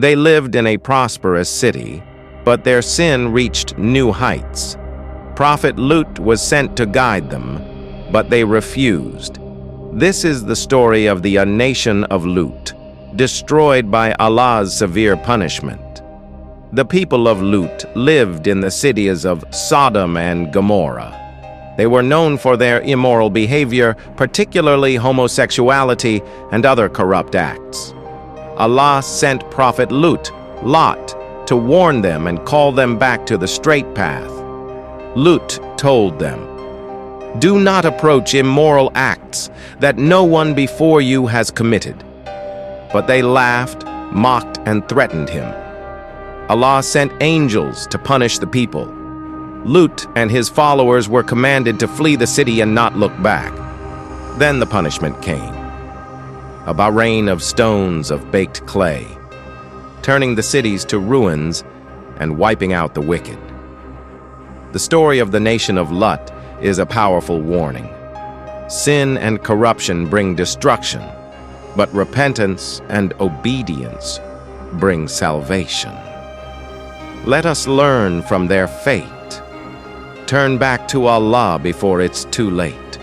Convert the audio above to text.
They lived in a prosperous city, but their sin reached new heights. Prophet Lut was sent to guide them, but they refused. This is the story of the nation of Lut, destroyed by Allah's severe punishment. The people of Lut lived in the cities of Sodom and Gomorrah. They were known for their immoral behavior, particularly homosexuality and other corrupt acts. Allah sent Prophet Lot, to warn them and call them back to the straight path. Lut told them, "Do not approach immoral acts that no one before you has committed." But they laughed, mocked, and threatened him. Allah sent angels to punish the people. Lut and his followers were commanded to flee the city and not look back. Then the punishment came. A rain of stones of baked clay, turning the cities to ruins and wiping out the wicked. The story of the nation of Lut is a powerful warning. Sin and corruption bring destruction, but repentance and obedience bring salvation. Let us learn from their fate. Turn back to Allah before it's too late.